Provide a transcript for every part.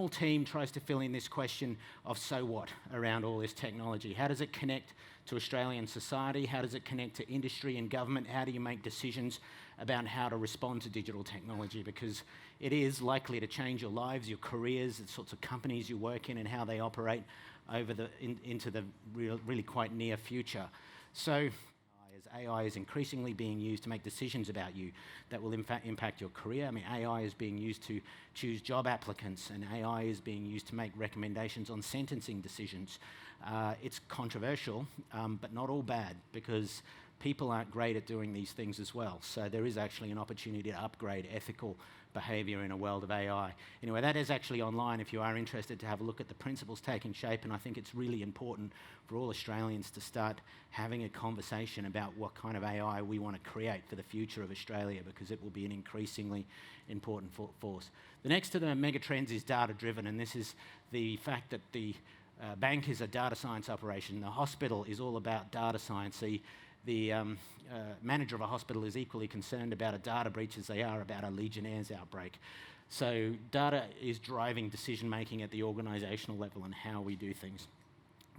small team tries to fill in this question of so what around all this technology. How does it connect to Australian society? How does it connect to industry and government? How do you make decisions about how to respond to digital technology? Because it is likely to change your lives, your careers, the sorts of companies you work in and how they operate into the really quite near future. So as AI is increasingly being used to make decisions about you that will in fact impact your career. I mean, AI is being used to choose job applicants, and AI is being used to make recommendations on sentencing decisions. It's controversial, but not all bad, because people aren't great at doing these things as well. So there is actually an opportunity to upgrade ethical behaviour in a world of AI. Anyway, that is actually online if you are interested to have a look at the principles taking shape, and I think it's really important for all Australians to start having a conversation about what kind of AI we want to create for the future of Australia, because it will be an increasingly important force. The next to the megatrends is data-driven, and this is the fact that the bank is a data science operation. The hospital is all about data science. The manager of a hospital is equally concerned about a data breach as they are about a Legionnaires outbreak. So data is driving decision-making at the organisational level and how we do things.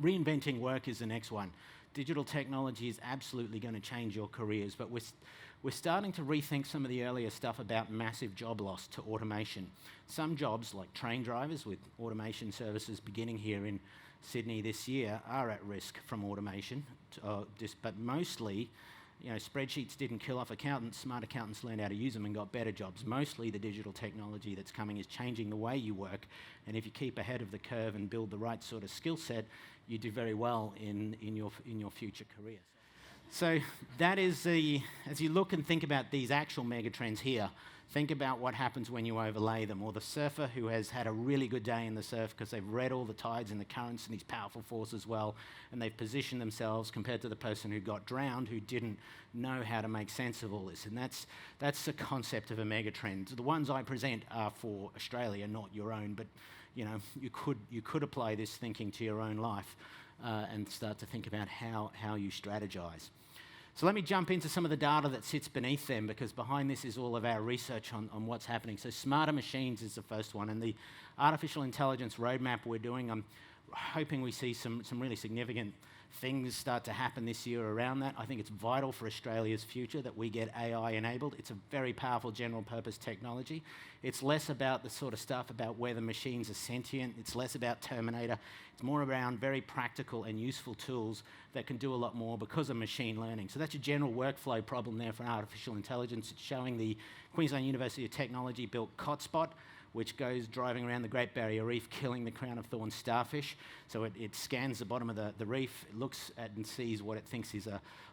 Reinventing work is the next one. Digital technology is absolutely going to change your careers, but we're starting to rethink some of the earlier stuff about massive job loss to automation. Some jobs, like train drivers, with automation services beginning here in Sydney this year, are at risk from automation, but mostly, you know, spreadsheets didn't kill off accountants. Smart accountants learned how to use them and got better jobs. Mostly the digital technology that's coming is changing the way you work, and if you keep ahead of the curve and build the right sort of skill set, you do very well in your future career. So that is as you look and think about these actual megatrends here, think about what happens when you overlay them, or the surfer who has had a really good day in the surf because they've read all the tides and the currents and these powerful forces well, and they've positioned themselves compared to the person who got drowned who didn't know how to make sense of all this. And that's the concept of a megatrend. The ones I present are for Australia, not your own, but you know, you could apply this thinking to your own life and start to think about how you strategize. So let me jump into some of the data that sits beneath them, because behind this is all of our research on what's happening. So smarter machines is the first one, and the artificial intelligence roadmap we're doing, I'm hoping we see some really significant things start to happen this year around that. I think it's vital for Australia's future that we get AI enabled. It's a very powerful general purpose technology. It's less about the sort of stuff about whether machines are sentient. It's less about Terminator. It's more around very practical and useful tools that can do a lot more because of machine learning. So that's a general workflow problem there for artificial intelligence. It's showing the Queensland University of Technology built COTSPOT, which goes driving around the Great Barrier Reef, killing the crown of thorns starfish. So it scans the bottom of the reef, it looks at and sees what it thinks is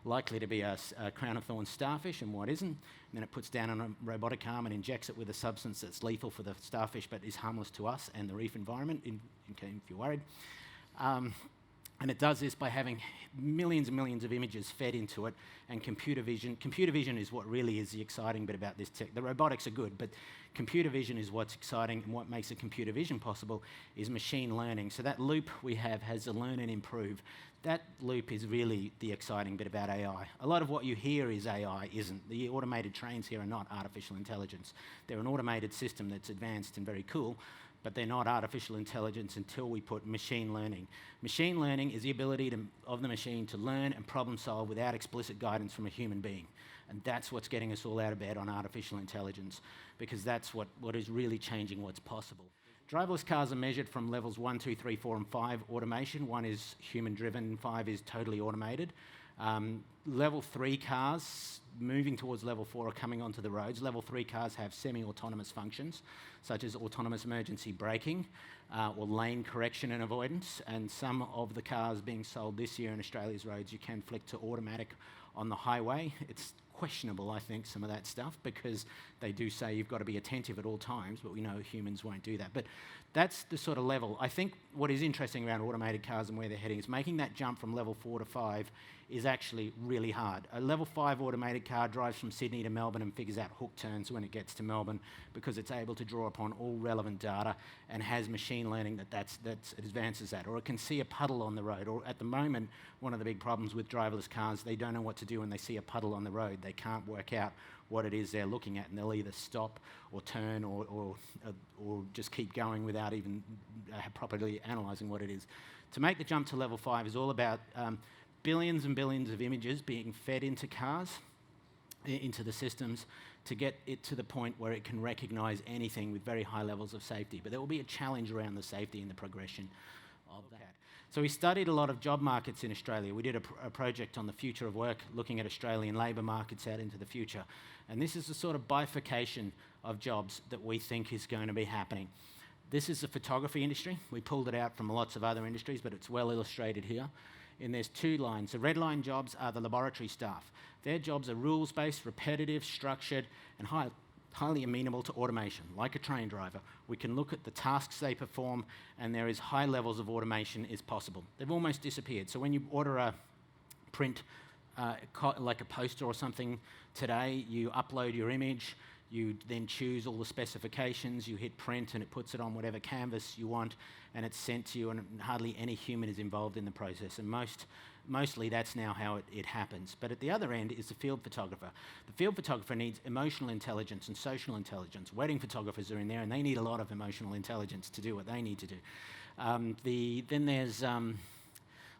likely to be a crown of thorns starfish and what isn't. And then it puts down on a robotic arm and injects it with a substance that's lethal for the starfish but is harmless to us and the reef environment, if you're worried. And it does this by having millions and millions of images fed into it, and computer vision. Computer vision is what really is the exciting bit about this tech. The robotics are good, but computer vision is what's exciting, and what makes a computer vision possible is machine learning. So that loop we have has to learn and improve. That loop is really the exciting bit about AI. A lot of what you hear is AI isn't. The automated trains here are not artificial intelligence. They're an automated system that's advanced and very cool, but they're not artificial intelligence until we put machine learning. Machine learning is the ability of the machine to learn and problem solve without explicit guidance from a human being. And that's what's getting us all out of bed on artificial intelligence, because that's what is really changing what's possible. Driverless cars are measured from levels 1, 2, 3, 4, and 5 automation. 1 is human-driven, 5 is totally automated. Level 3 cars, moving towards level 4, are coming onto the roads. Level 3 cars have semi-autonomous functions, such as autonomous emergency braking or lane correction and avoidance. And some of the cars being sold this year in Australia's roads, you can flick to automatic on the highway. It's questionable, I think, some of that stuff, because they do say you've got to be attentive at all times, but we know humans won't do that. But that's the sort of level. I think what is interesting around automated cars and where they're heading is making that jump from level 4 to 5 is actually really hard. A level 5 automated car drives from Sydney to Melbourne and figures out hook turns when it gets to Melbourne, because it's able to draw upon all relevant data and has machine learning that advances that. Or it can see a puddle on the road. Or at the moment, one of the big problems with driverless cars, they don't know what to do when they see a puddle on the road. They can't work out what it is they're looking at, and they'll either stop or turn or just keep going without even properly analysing what it is. To make the jump to level 5 is all about billions and billions of images being fed into cars, into the systems, to get it to the point where it can recognise anything with very high levels of safety. But there will be a challenge around the safety and the progression of that. So we studied a lot of job markets in Australia. We did a project on the future of work, looking at Australian labour markets out into the future. And this is the sort of bifurcation of jobs that we think is going to be happening. This is the photography industry. We pulled it out from lots of other industries, but it's well illustrated here. And there's 2 lines. The red line jobs are the laboratory staff. Their jobs are rules-based, repetitive, structured, and highly amenable to automation, like a train driver. We can look at the tasks they perform, and there is high levels of automation is possible. They've almost disappeared. So when you order a print, like a poster or something today, you upload your image, you then choose all the specifications, you hit print, and it puts it on whatever canvas you want, and it's sent to you, and hardly any human is involved in the process. And mostly that's now how it happens. But at the other end is the field photographer. The field photographer needs emotional intelligence and social intelligence. Wedding photographers are in there, and they need a lot of emotional intelligence to do what they need to do. Then there's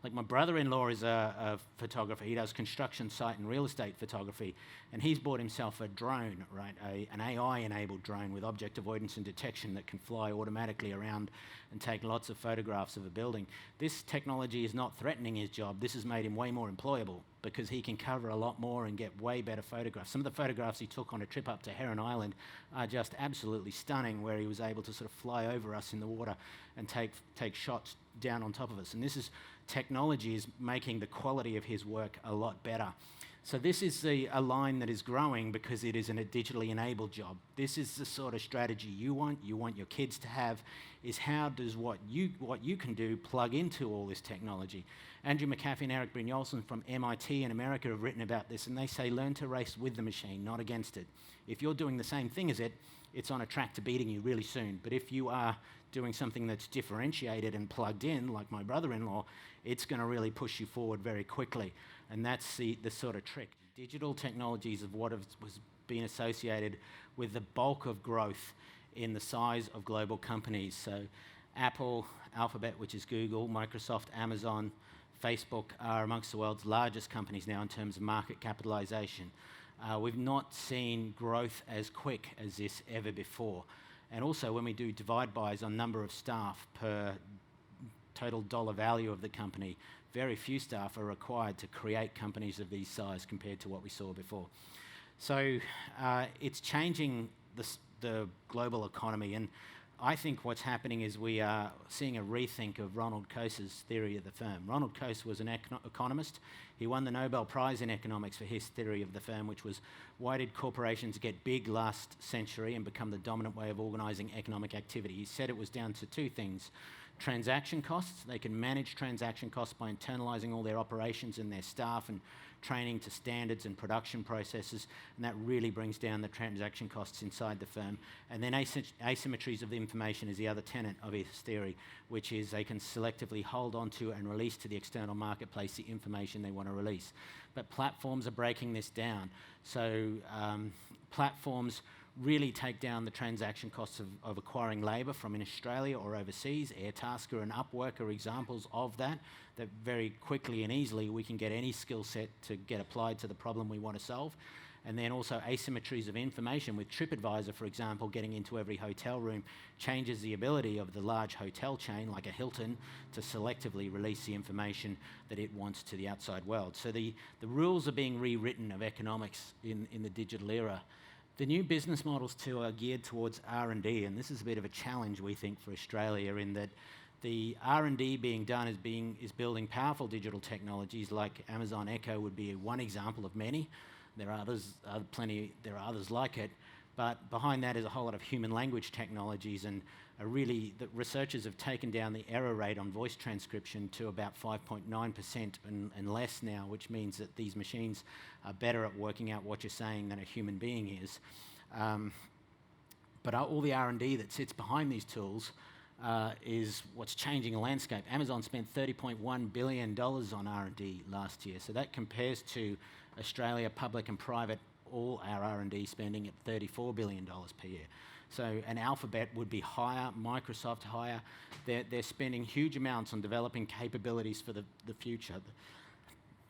like my brother-in-law is a photographer. He does construction site and real estate photography, and he's bought himself a drone, right? An AI-enabled drone with object avoidance and detection that can fly automatically around and take lots of photographs of a building. This technology is not threatening his job. This has made him way more employable because he can cover a lot more and get way better photographs. Some of the photographs he took on a trip up to Heron Island are just absolutely stunning, where he was able to sort of fly over us in the water and take shots down on top of us. And this is technology is making the quality of his work a lot better. So this is a line that is growing because it is a digitally enabled job. This is the sort of strategy you want your kids to have, is how does what you can do plug into all this technology. Andrew McAfee and Eric Brynjolfsson from MIT in America have written about this, and they say learn to race with the machine, not against it. If you're doing the same thing as it, it's on a track to beating you really soon. But if you are doing something that's differentiated and plugged in, like my brother-in-law, it's going to really push you forward very quickly. And that's the sort of trick. Digital technologies of what was being associated with the bulk of growth in the size of global companies. So Apple, Alphabet, which is Google, Microsoft, Amazon, Facebook are amongst the world's largest companies now in terms of market capitalization. We've not seen growth as quick as this ever before. And also when we do divide-bys on number of staff per total dollar value of the company, very few staff are required to create companies of these size compared to what we saw before. So it's changing the global economy, and I think what's happening is we are seeing a rethink of Ronald Coase's theory of the firm. Ronald Coase was an economist. He won the Nobel Prize in economics for his theory of the firm, which was why did corporations get big last century and become the dominant way of organising economic activity? He said it was down to 2 things. Transaction costs. They can manage transaction costs by internalising all their operations and their staff and training to standards and production processes, and that really brings down the transaction costs inside the firm. And then asymmetries of the information is the other tenet of his theory, which is they can selectively hold on to and release to the external marketplace the information they want to release. But platforms are breaking this down. So platforms really take down the transaction costs of acquiring labour from in Australia or overseas. Airtasker and Upwork are examples of that very quickly and easily we can get any skill set to get applied to the problem we want to solve. And then also asymmetries of information with TripAdvisor, for example, getting into every hotel room changes the ability of the large hotel chain like a Hilton to selectively release the information that it wants to the outside world. So the rules are being rewritten of economics in the digital era. The new business models too are geared towards R&D, and this is a bit of a challenge we think for Australia in that the R&D being done is building powerful digital technologies like Amazon Echo would be one example of many. There are others like it, but behind that is a whole lot of human language technologies, and the researchers have taken down the error rate on voice transcription to about 5.9% and less now, which means that these machines are better at working out what you're saying than a human being is. But all the R&D that sits behind these tools is what's changing the landscape. Amazon spent $30.1 billion on R&D last year, so that compares to Australia, public and private, all our R&D spending at $34 billion per year. So an Alphabet would be higher, Microsoft higher. They're spending huge amounts on developing capabilities for the future.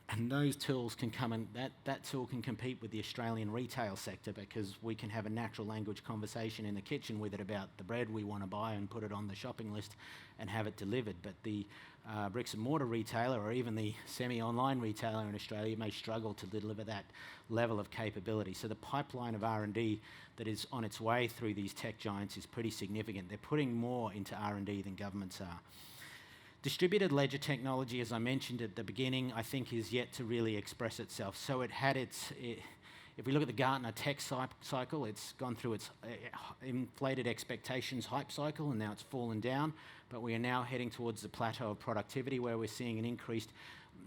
And those tools can come and that tool can compete with the Australian retail sector, because we can have a natural language conversation in the kitchen with it about the bread we want to buy and put it on the shopping list and have it delivered. But the bricks and mortar retailer, or even the semi-online retailer in Australia, may struggle to deliver that level of capability. So the pipeline of R&D that is on its way through these tech giants is pretty significant. They're putting more into R&D than governments are. Distributed ledger technology, as I mentioned at the beginning, I think is yet to really express itself. So it had if we look at the Gartner tech cycle, it's gone through its inflated expectations hype cycle, and now it's fallen down. But we are now heading towards the plateau of productivity, where we're seeing an increased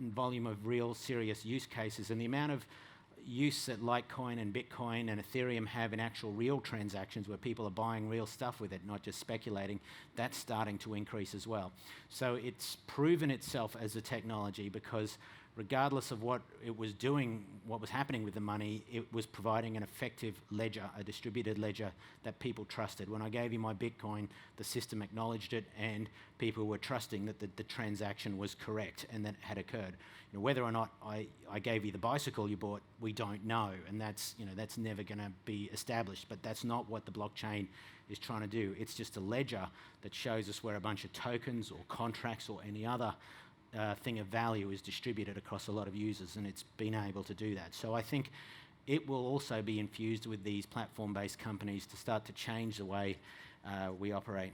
volume of real serious use cases. And the amount of use that Litecoin and Bitcoin and Ethereum have in actual real transactions, where people are buying real stuff with it, not just speculating, that's starting to increase as well. So it's proven itself as a technology, because regardless of what it was doing, what was happening with the money, it was providing an effective ledger, a distributed ledger that people trusted. When I gave you my Bitcoin, the system acknowledged it, and people were trusting that the transaction was correct and that it had occurred. You know, whether or not I gave you the bicycle you bought, we don't know, and that's never going to be established. But that's not what the blockchain is trying to do. It's just a ledger that shows us where a bunch of tokens or contracts or any other thing of value is distributed across a lot of users, and it's been able to do that. So I think it will also be infused with these platform-based companies to start to change the way we operate.